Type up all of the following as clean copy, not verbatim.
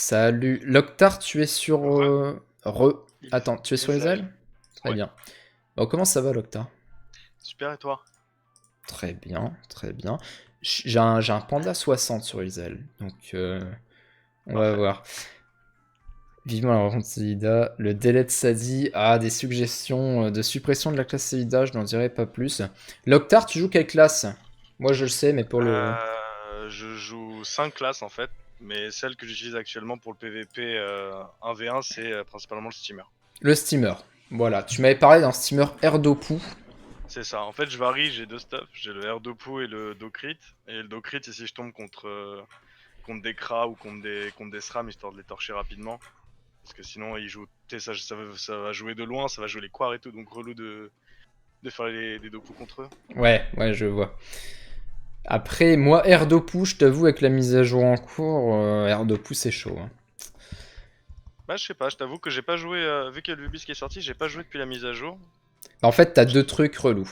Salut. Loctar, tu es sur... Attends, tu es sur les Israël. ailes? Très Ouais. bien. Bon, comment ça va, Loctar? Super, et toi? Très bien, très bien. J'ai un panda 60 sur les ailes, donc on va Parfait. voir. Vivement la rencontre Selida. Le délai de Sadi a des suggestions de suppression de la classe Selida, je n'en dirai pas plus. Loctar, tu joues quelle classe? Moi, je le sais, mais pour le... Je joue 5 classes en fait, mais celle que j'utilise actuellement pour le PVP 1v1, c'est principalement le steamer. Le steamer. Voilà, tu m'avais parlé d'un steamer Erdopu. C'est ça, en fait je varie, j'ai deux stuff, j'ai le R2PO et le Docrit. Et le Docrit, c'est si je tombe contre des Kra ou contre des SRAM, histoire de les torcher rapidement. Parce que sinon, ils jouent, ça va jouer de loin, ça va jouer les quarts et tout, donc relou de faire des Dopu contre eux. Ouais, ouais, je vois. Après, moi, Erdopu, je t'avoue, avec la mise à jour en cours, Erdopu, c'est chaud, hein. Bah, je sais pas, je t'avoue que j'ai pas joué, vu qu'il y a le Vubis qui est sorti, j'ai pas joué depuis la mise à jour. En fait, t'as deux trucs relous.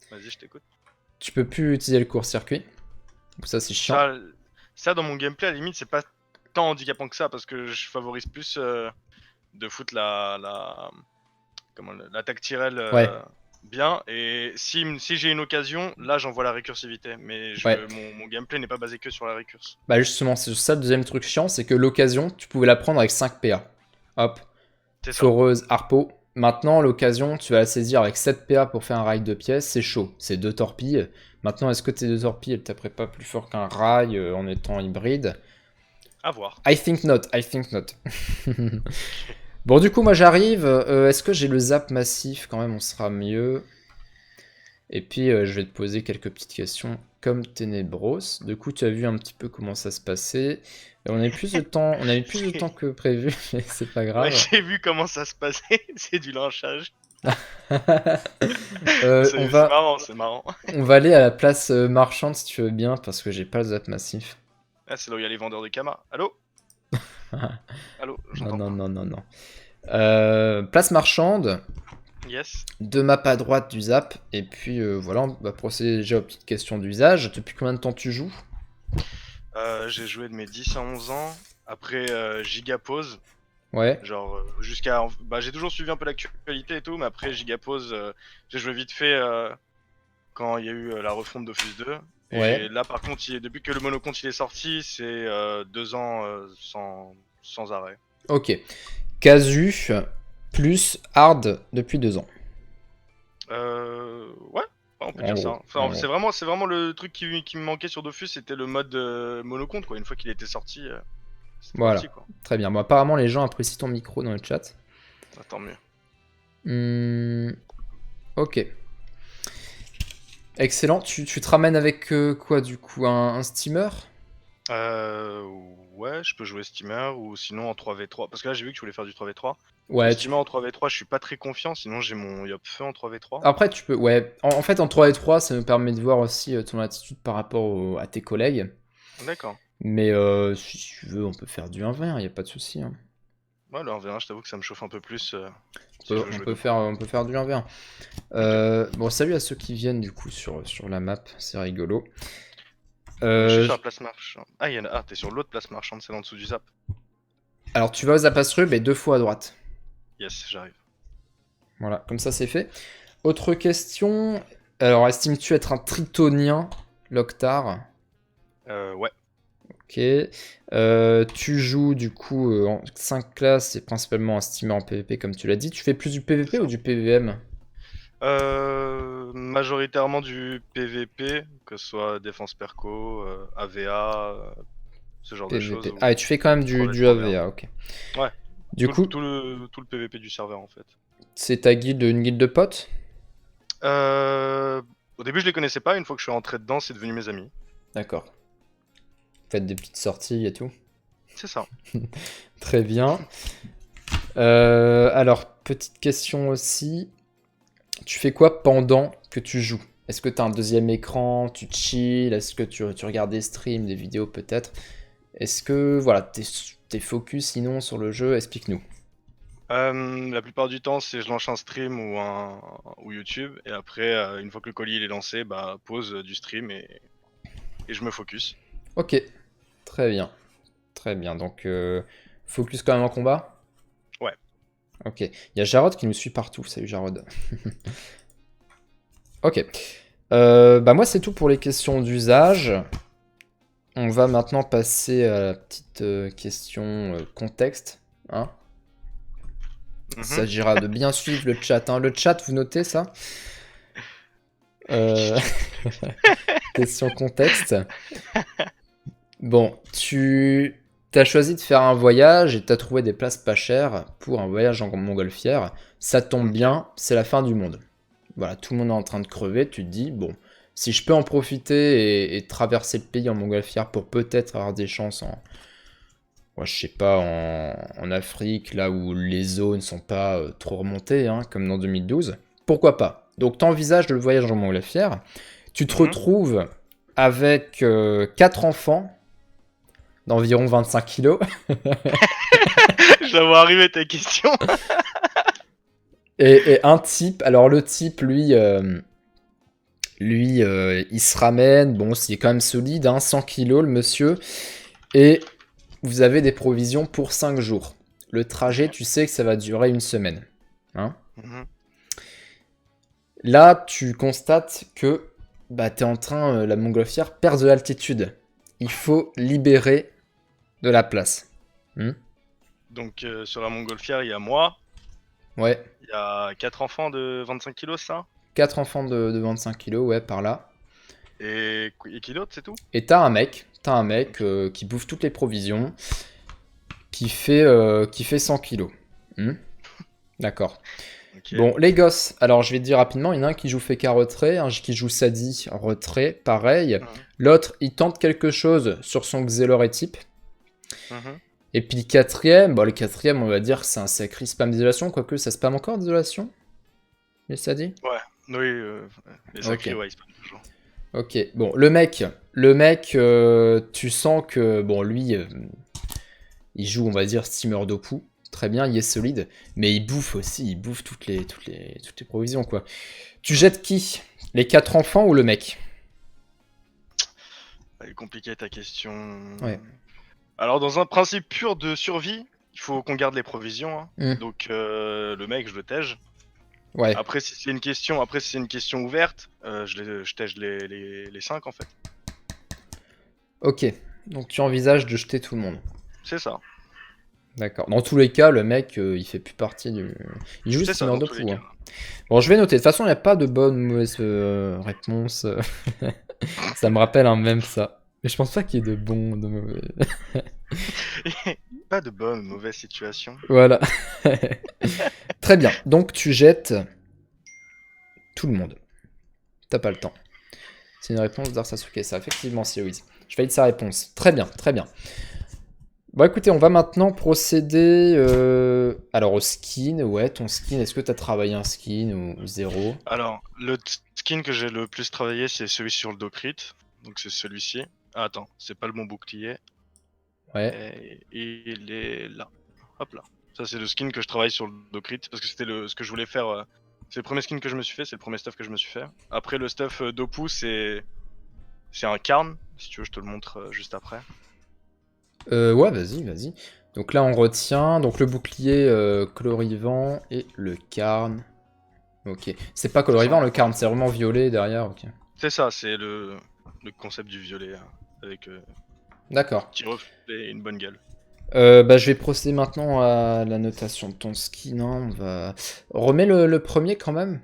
Vas-y, je t'écoute. Tu peux plus utiliser le court-circuit. Donc ça, c'est chiant. Ça, ça, dans mon gameplay, à la limite, c'est pas tant handicapant que ça, parce que je favorise plus de foutre l'attaque Tyrell Ouais, bien. Et si j'ai une occasion, là, j'envoie la récursivité. Mais ouais. mon gameplay n'est pas basé que sur la récurse. Bah justement, c'est ça le deuxième truc chiant, c'est que l'occasion, tu pouvais la prendre avec 5 PA. Hop, C'est ça. foreuse, harpo. Maintenant, l'occasion, tu vas la saisir avec 7 PA pour faire un rail de pièces, c'est chaud. C'est deux torpilles. Maintenant, est-ce que tes deux torpilles, elles taperaient pas plus fort qu'un rail en étant hybride? À voir. I think not, I think not. Ok. Bon, du coup, moi j'arrive. Est-ce que j'ai le zap massif? Quand même, on sera mieux. Et puis, je vais te poser quelques petites questions comme Ténébros. Du coup, tu as vu un petit peu comment ça se passait. On a eu plus de temps, on a eu plus de temps que prévu, mais c'est pas Ouais, grave. j'ai vu comment ça se passait. C'est du lynchage. Euh, on C'est va, marrant, c'est marrant. on va aller à la place marchande si tu veux bien, parce que j'ai pas le zap massif. Ah, c'est là où il y a les vendeurs de Kama. Allô? Allô? Non, J'entends non, pas. non, non, non. Place marchande, Yes. deux maps à droite du zap, et puis voilà, on va procéder déjà aux petites questions d'usage. Depuis combien de temps tu joues? J'ai joué de mes 10 à 11 ans. Après Gigapause. Ouais, Genre jusqu'à... Bah, j'ai toujours suivi un peu l'actualité et tout, mais après Gigapause, j'ai joué vite fait quand il y a eu la refonte Dofus 2. Et ouais. là par contre, depuis que le monocompte il est sorti, c'est 2 ans sans arrêt. Ok. Casu plus hard depuis 2 ans. Ouais, on peut En dire ça. gros, en Enfin, gros. c'est vraiment le truc qui me manquait sur Dofus, c'était le mode monocompte quoi. Une fois qu'il était sorti, c'était parti Voilà, quoi. très bien. Bon, apparemment, les gens apprécient ton micro dans le chat. Ah, tant mieux. Ok. Excellent. Tu te ramènes avec quoi du coup, un steamer? Euh, ouais, je peux jouer Steamer ou sinon en 3v3. Parce que là, j'ai vu que tu voulais faire du 3v3. Le Ouais, Steamer en 3v3, je suis pas très confiant, sinon j'ai mon Yop Feu en 3v3. après, tu peux. Ouais. En fait, en 3 et 3, ça me permet de voir aussi ton attitude par rapport à tes collègues. D'accord. Mais si tu veux, on peut faire du 1v1, y a pas de souci, hein. Ouais, le 1v1, je t'avoue que ça me chauffe un peu plus On si je peut, veux on jouer peut deux faire, pro. on peut faire du 1v1. Ok. Bon, salut à ceux qui viennent du coup sur la map, c'est rigolo. Je suis Euh, sur la place marchande. Ah, t'es sur l'autre place marchande, c'est en dessous du zap. alors, tu vas aux Zapastrub et deux fois à droite. Yes, j'arrive. Voilà, comme ça c'est fait. Autre question. Alors, estimes-tu être un tritonien, Loctar? Ouais. Ok. Tu joues du coup en 5 classes et principalement un steamer en PvP comme tu l'as dit. Tu fais plus du C'est PvP ou ça. du PvM? Majoritairement du PVP, que ce soit défense perco, AVA, ce genre de choses, PvP. Ah, et ou tu fais quand même du 3v3 V1. AVA, ok. Ouais, Du coup, tout le PVP du serveur en fait. c'est ta guilde, une guilde de potes? Euh, Au début, je les connaissais pas. Une fois que je suis rentré dedans, c'est devenu mes amis. D'accord. Faites des petites sorties et tout. C'est ça. Très bien. Alors, petite question aussi. Tu fais quoi pendant que tu joues? Est-ce que tu as un deuxième écran? Tu chill? Est-ce que tu regardes des streams, des vidéos peut-être? Est-ce que voilà, t'es focus sinon sur le jeu? Explique-nous. La plupart du temps, c'est je lance un stream ou YouTube, et après, une fois que le colis il est lancé, bah pause du stream et je me focus. Ok, très bien. Très bien, donc focus quand même en combat? Ouais. Ok, il y a Jarod qui nous suit partout, salut Jarod. Ok, bah moi c'est tout pour les questions d'usage. On va maintenant passer à la petite question contexte. Hein. Il s'agira de bien suivre le chat. Hein. Le chat, vous notez ça? Question contexte. Bon, tu as choisi de faire un voyage et tu as trouvé des places pas chères pour un voyage en montgolfière. Ça tombe Ok. bien, c'est la fin du monde. Voilà, tout le monde est en train de crever. Tu te dis, bon, si je peux en profiter et traverser le pays en montgolfière pour peut-être avoir des chances en, ouais, je sais pas, en Afrique, là où les eaux ne sont pas trop remontées, hein, comme dans 2012, pourquoi pas? Donc t'envisages le voyage en montgolfière, tu te retrouves avec 4 enfants d'environ 25 kilos. Je la vois arriver ta question. Et un type, alors le type, lui, il se ramène, bon, c'est quand même solide, hein, 100 kilos le monsieur, et vous avez des provisions pour 5 jours. Le trajet, tu sais que ça va durer une semaine. Hein. Là, tu constates que bah, tu es en train, la montgolfière perd de l'altitude. Il faut libérer de la place. Donc sur la montgolfière, il y a moi. Ouais. Il y a 4 enfants de 25 kilos, ça? 4 enfants de 25 kilos, ouais, par là. Et qui d'autre, c'est tout? Et t'as un mec qui bouffe toutes les provisions, qui fait 100 kilos. D'accord. Okay. Bon, les gosses, alors je vais te dire rapidement, il y en a un qui joue Feka retrait, un qui joue Sadi retrait, pareil. L'autre, il tente quelque chose sur son Xelor et type. Et puis le quatrième, on va dire que c'est un sacré spam d'isolation, quoique ça spam encore d'isolation, les Sadi? Ouais, oui, les sacrés, ouais, ils spam toujours. Ok, bon, le mec, tu sens que, bon, lui, il joue, on va dire, steamer d'Opu. Très bien, il est solide, mais il bouffe aussi, il bouffe toutes les provisions, quoi. Tu jettes qui? Les 4 enfants ou le mec? Elle est compliquée ta question. Ouais. Alors, dans un principe pur de survie, il faut qu'on garde les provisions. Hein. Donc, le mec, je le tège. Ouais. Après, si c'est une question ouverte, je tège les 5 en fait. Ok, donc tu envisages de jeter tout le monde. C'est ça. D'accord. Dans tous les cas, le mec, il fait plus partie du... Il joue steamer d'Opu. Hein. Bon, je vais noter. De toute façon, il n'y a pas de bonne ou mauvaise réponse. Ça me rappelle un même ça. Mais je pense pas qu'il y ait de bon, de mauvais. Pas de bonne ou mauvaise situation. Voilà. Très bien. Donc tu jettes tout le monde. T'as pas le temps. C'est une réponse d'Arsasuke. Ça, effectivement, c'est Louise. Je valide sa réponse. Très bien, très bien. Bon, écoutez, on va maintenant procéder alors au skin. Ouais, ton skin, est-ce que tu as travaillé un skin ou zéro? Alors, le skin que j'ai le plus travaillé, c'est celui sur le Docrit. Donc c'est celui-ci. Ah, attends, c'est pas le bon bouclier. Ouais. Et il est là. Hop là. Ça, c'est le skin que je travaille sur le Docrit parce que c'était ce que je voulais faire. C'est le premier skin que je me suis fait, c'est le premier stuff que je me suis fait. Après, le stuff d'Opu, c'est un Karn. Si tu veux, je te le montre juste après. Ouais, vas-y. Donc là, on retient donc le bouclier colorivant et le Karn. Ok. C'est pas colorivant, le Karn, c'est vraiment violet derrière. Ok. C'est ça, c'est le concept du violet avec D'accord. petit reflet et une bonne gueule. Bah, je vais procéder maintenant à la notation de ton skin. Hein. On va... Remets le premier quand même.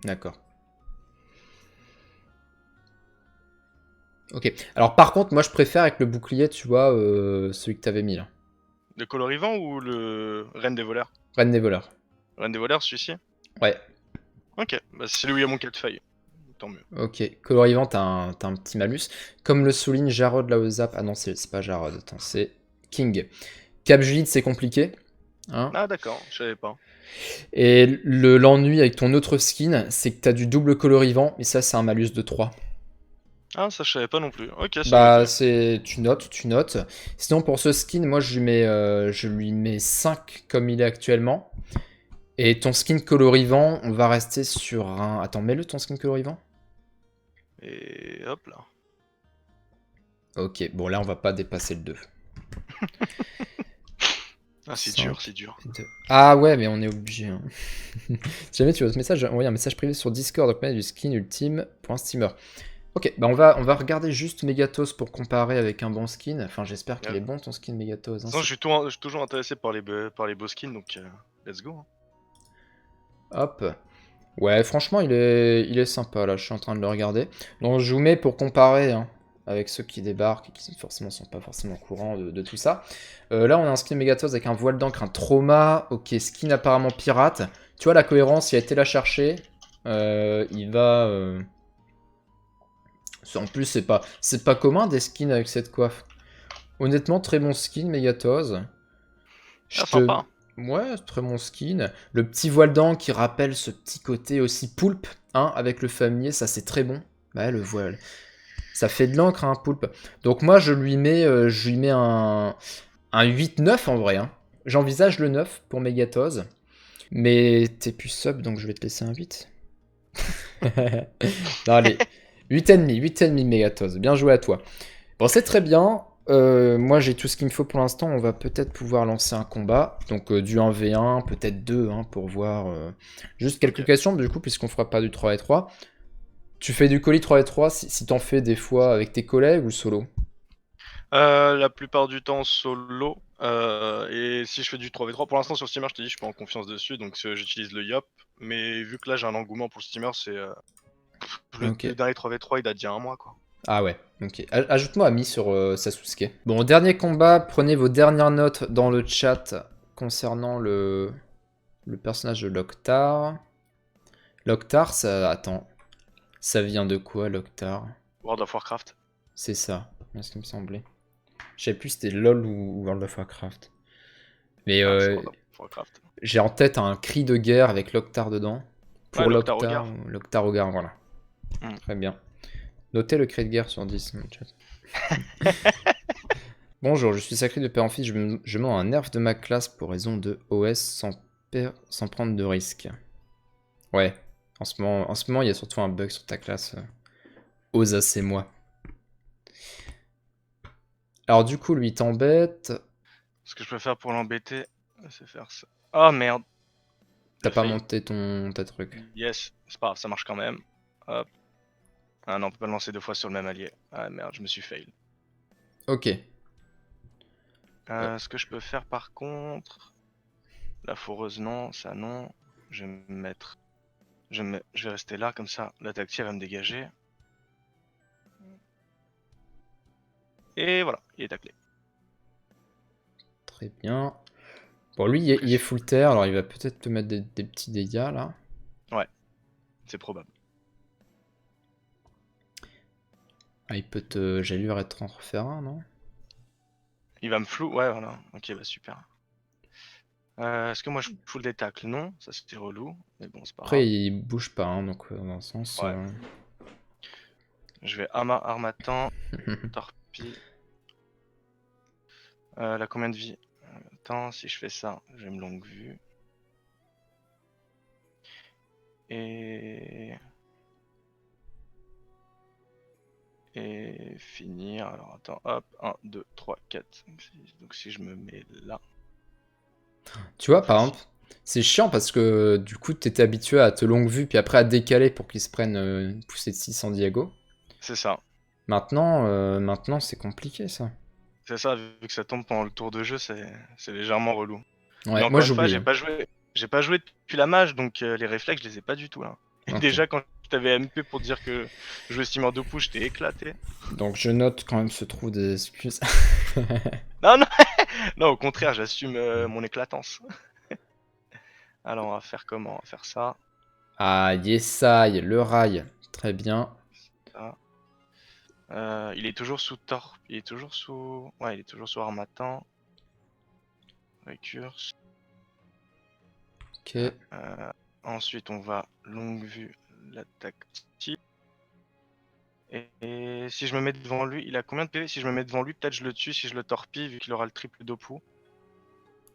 D'accord. Ok. Alors par contre, moi je préfère avec le bouclier, tu vois, celui que t'avais mis là. Le colorivant ou le Reine des voleurs? Reine des voleurs. Reine des voleurs, celui-ci? Ouais. Ok, bah c'est lui à mon 4 feuilles. Tant mieux. Ok. Colorivant, t'as un petit malus. Comme le souligne Jarod là au zap. Ah non, c'est pas Jarod, attends, c'est King. Cap Julide, c'est compliqué. Hein. Ah d'accord, je savais pas. Et l'ennui avec ton autre skin, c'est que t'as du double colorivant, et ça c'est un malus de 3. Ah, ça je savais pas non plus. Ok, c'est Bah, noté. tu notes. Sinon, pour ce skin, moi je lui mets 5 comme il est actuellement. Et ton skin colorivant, on va rester sur un. Attends, mets-le ton skin colorivant. Et hop là. Ok, bon là on va pas dépasser le 2. Ah, c'est 5, dur, c'est dur. 2. Ah ouais, mais on est obligé. Hein. Si jamais tu veux ce message, envoie un message privé sur Discord, donc du skin ultime pour un steamer. Ok, bah on va regarder juste Megatos pour comparer avec un bon skin. Enfin, j'espère qu'il Ouais. est bon ton skin Megatos. Hein, Sinon, je suis toujours intéressé par par les beaux skins, donc let's go. Hein. hop. Ouais, franchement, il est sympa là. Je suis en train de le regarder. Donc, je vous mets pour comparer hein, avec ceux qui débarquent et qui forcément sont pas forcément au courant de tout ça. Là, on a un skin Megatos avec un voile d'encre, un trauma. Ok, skin apparemment pirate. Tu vois la cohérence, il a été la chercher. Il va. En plus, c'est pas commun des skins avec cette coiffe. Honnêtement, très bon skin, Megatos. Je Ah, te... sympa. Ouais, très bon skin. Le petit voile d'encre qui rappelle ce petit côté aussi poulpe, hein, avec le familier, ça c'est très bon. Ouais, le voile. Ça fait de l'encre, hein, poulpe. Donc moi, je lui mets un 8-9 en vrai. Hein. J'envisage le 9 pour Megatos. Mais t'es plus sub, donc je vais te laisser un 8. Non, allez. 8,5, 8,5 Megatos. Bien joué à toi. Bon, c'est très bien. Moi, j'ai tout ce qu'il me faut pour l'instant. On va peut-être pouvoir lancer un combat. Donc, du 1v1, peut-être 2, hein, pour voir. Juste quelques Ok. questions, du coup, puisqu'on fera pas du 3v3. Tu fais du colis 3v3 si t'en fais des fois avec tes collègues ou solo? La plupart du temps solo. Et si je fais du 3v3, pour l'instant sur Steamer, je te dis, je suis pas en confiance dessus, donc j'utilise le Yop. Mais vu que là j'ai un engouement pour le Steamer, c'est Ok. le dernier 3v3 il date d'il y a un mois quoi. Ah ouais, ok. Ajoute-moi ami sur Sasuke. Bon, dernier combat, prenez vos dernières notes dans le chat concernant le personnage de Loktar. Loktar, ça... Attends. Ça vient de quoi, Loktar? World of Warcraft. C'est ça, c'est ce qui me semblait. Je sais plus si c'était LoL ou World of Warcraft. Mais Ah, c'est World of Warcraft. j'ai en tête un cri de guerre avec Loktar dedans. Ouais, Pour Loktar Loktar, Ogar. Loktar Ogar, voilà. Hmm. Très bien. Notez le cri de guerre sur 10 dans le chat. Bonjour, je suis sacré de père en fils, je mets un nerf de ma classe pour raison de OS sans prendre de risque. Ouais, en ce moment, il y a surtout un bug sur ta classe. Osa, c'est moi. Alors du coup, lui, il t'embête. Ce que je peux faire pour l'embêter, c'est faire ça. Oh merde, T'as j'ai pas failli. monté ta truc. Yes, c'est pas grave, ça marche quand même. Hop. Ah non, on peut pas le lancer deux fois sur le même allié. Ah merde, je me suis fail. Ok. Ce que je peux faire par contre, la foreuse non, ça non. Je vais me mettre, je vais rester là comme ça. La tactile va me dégager. Et voilà, il est taclé. Très bien. Bon, lui, il est full terre, alors il va peut-être te mettre des petits dégâts, là. Ouais, c'est probable. Ah, il peut te J'allure être en refaire un, non? Il va me flou, ouais voilà. Ok, bah super. Est-ce que moi je full des tacles? Non, ça c'était relou. Mais bon, c'est pas Après, grave. il bouge pas, hein, donc dans un sens... Ouais. Je vais Armatan, Torpille. La combien de vie? Attends, si je fais ça, j'ai une longue vue. Et... Et finir. Alors attends, hop, 1, 2, 3, 4, 5, 6. Donc si je me mets là, Tu vois, par facile. exemple, c'est chiant parce que du coup, t'étais habitué à te longue vue, puis après à décaler pour qu'il se prenne une poussée de 6 San Diego. C'est ça. Maintenant, c'est compliqué, ça. C'est ça, vu que ça tombe pendant le tour de jeu, c'est légèrement relou. Mais Ouais, moi encore une fois, j'oublie. Hein. j'ai pas joué depuis la mage, donc les réflexes, je les ai pas du tout là. Et Ok. déjà, quand je t'avais MP pour dire que jouer Steamer de push, j'étais éclaté. Donc je note quand même se trouve des excuses. Non, non, non, au contraire, j'assume mon éclatance. Alors, on va faire comment? On va faire ça, Ah, Yesai, le rail. Très bien. ça. Il est toujours sous Torp, il est toujours sous... Ouais, il est toujours sous Armatan. Récurse. Ok. Ensuite, on va longue vue, la tactique. Et si je me mets devant lui, il a combien de PV? Si je me mets devant lui, peut-être je le tue si je le torpille, vu qu'il aura le triple Dopu.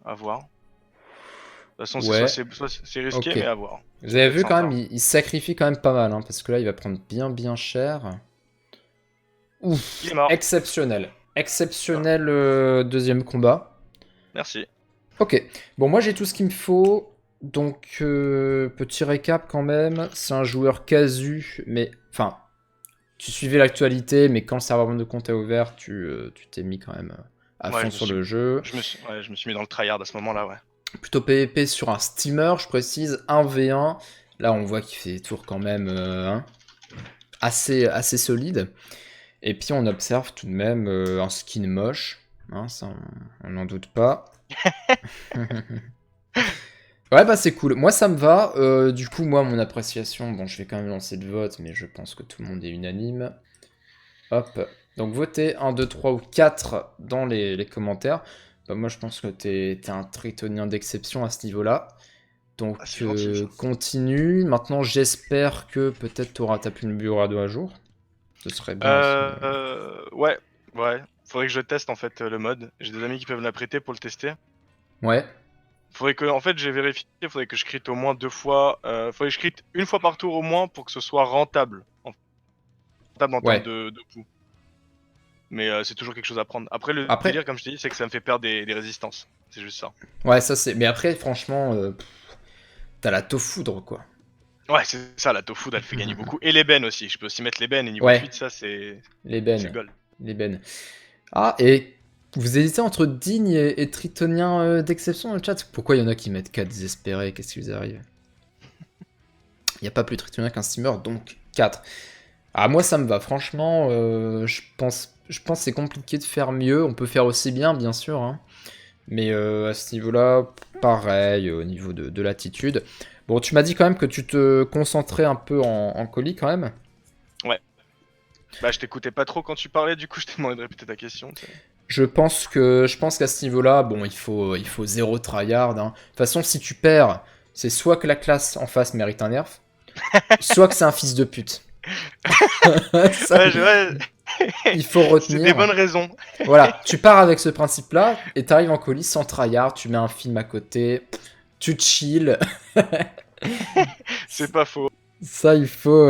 À voir. De toute façon, Ouais. c'est risqué, Ok. mais à voir. Vous Ça avez peut être vu quand sympa. même, il sacrifie quand même pas mal, hein, parce que là, il va prendre bien cher. Ouf, Il est mort. exceptionnel. Exceptionnel deuxième combat. Merci. Ok, bon moi j'ai tout ce qu'il me faut, donc petit récap quand même, c'est un joueur casu, mais enfin, tu suivais l'actualité, mais quand le serveur de compte est ouvert, tu t'es mis quand même à Ouais, fond sur le jeu. je me suis mis dans le tryhard à ce moment-là, ouais. Plutôt PvP sur un steamer, je précise, 1v1, là on voit qu'il fait des tours quand même assez solide. Et puis on observe tout de même un skin moche, hein, ça on n'en doute pas. Ouais, bah c'est cool. Moi, ça me va. Du coup, moi, mon appréciation, bon, je vais quand même lancer le vote, mais je pense que tout le monde est unanime. Hop. Donc, votez 1, 2, 3 ou 4 dans les commentaires. Bah, moi, je pense que t'es un tritonien d'exception à ce niveau-là. Donc, Ah, c'est gentil, ça. continue. Maintenant, j'espère que peut-être tu auras tapé une bureau à 2 à jour. Ce serait bien aussi. Ouais, ouais. Faudrait que je teste en fait le mode. J'ai des amis qui peuvent me la prêter pour le tester. Ouais, Faudrait que, en fait, j'ai vérifié, faudrait que je crit au moins 2 fois. Faudrait que je crit une fois par tour au moins pour que ce soit rentable. Rentable en termes ouais. de coût. Mais c'est toujours quelque chose à prendre. Après, le Après, délire, comme je t'ai dit, c'est que ça me fait perdre des résistances. C'est juste ça. ouais, ça c'est. Mais après, franchement, t'as la taux-foudre, quoi. Ouais, c'est ça, la tofu, elle fait gagner beaucoup. Et l'ébène aussi. Je peux aussi mettre l'ébène et niveau Ouais, fuite, ça, c'est l'ébène. gold. L'ébène. Ah, et vous hésitez entre digne et tritonien d'exception dans le chat? Pourquoi il y en a qui mettent 4 désespérés? Qu'est-ce qui vous arrive? Il n'y a pas plus tritonien qu'un steamer, donc 4. Ah, moi ça me va, franchement, je pense que c'est compliqué de faire mieux. On peut faire aussi bien sûr, hein. Mais à ce niveau-là, pareil, au niveau de l'attitude. Bon, tu m'as dit quand même que tu te concentrais un peu en colis quand même. Ouais. Bah, je t'écoutais pas trop quand tu parlais, du coup, je t'ai demandé de répéter ta question. Tu sais. Je pense qu'à ce niveau-là, bon, il faut zéro tryhard, hein. De toute façon, si tu perds, c'est soit que la classe en face mérite un nerf, soit que c'est un fils de pute. Ça, Ouais, il faut c'est des retenir. bonnes raisons. Voilà, tu pars avec ce principe-là et t'arrives en colis sans tryhard, tu mets un film à côté, tu chill. C'est pas faux. Ça, il faut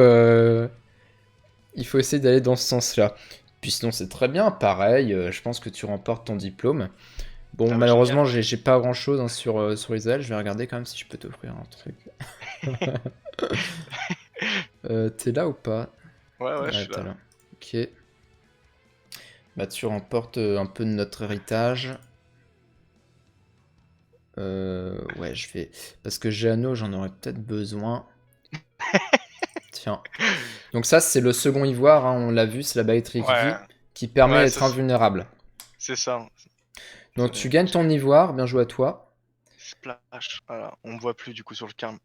essayer d'aller dans ce sens-là. Puis sinon, c'est très bien, pareil, je pense que tu remportes ton diplôme. Bon, Ah bah, malheureusement, génial. j'ai pas grand-chose hein, sur Israël, je vais regarder quand même si je peux t'offrir un truc. T'es là ou pas? Ouais, ouais, je Ouais, suis t'es là. là. Ok. Bah, tu remportes un peu de notre héritage. Ouais, je vais... Parce que Géano, j'en aurais peut-être besoin. Tiens. Donc ça, c'est le second ivoire, hein, on l'a vu, c'est la baguette Ouais, vie qui permet ouais, d'être invulnérable. c'est ça. Donc tu gagnes ton ivoire, bien joué à toi. Splash, voilà. On me voit plus du coup sur le carm.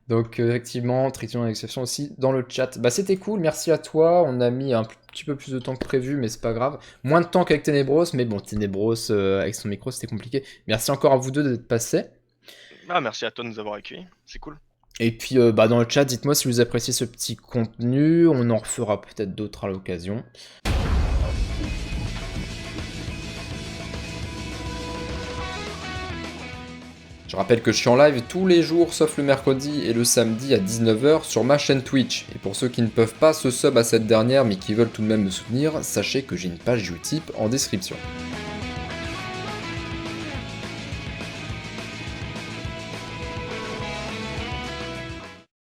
Donc effectivement, triton d'exception aussi dans le chat. Bah c'était cool, merci à toi. On a mis un petit peu plus de temps que prévu, mais c'est pas grave. Moins de temps qu'avec Ténébros, mais bon, Ténébros avec son micro c'était compliqué. Merci encore à vous deux d'être passés. Ah, merci à toi de nous avoir accueillis. C'est cool. Et puis bah, dans le chat, dites-moi si vous appréciez ce petit contenu. On en refera peut-être d'autres à l'occasion. Je rappelle que je suis en live tous les jours sauf le mercredi et le samedi à 19h sur ma chaîne Twitch. Et pour ceux qui ne peuvent pas se sub à cette dernière mais qui veulent tout de même me soutenir, sachez que j'ai une page Utip en description.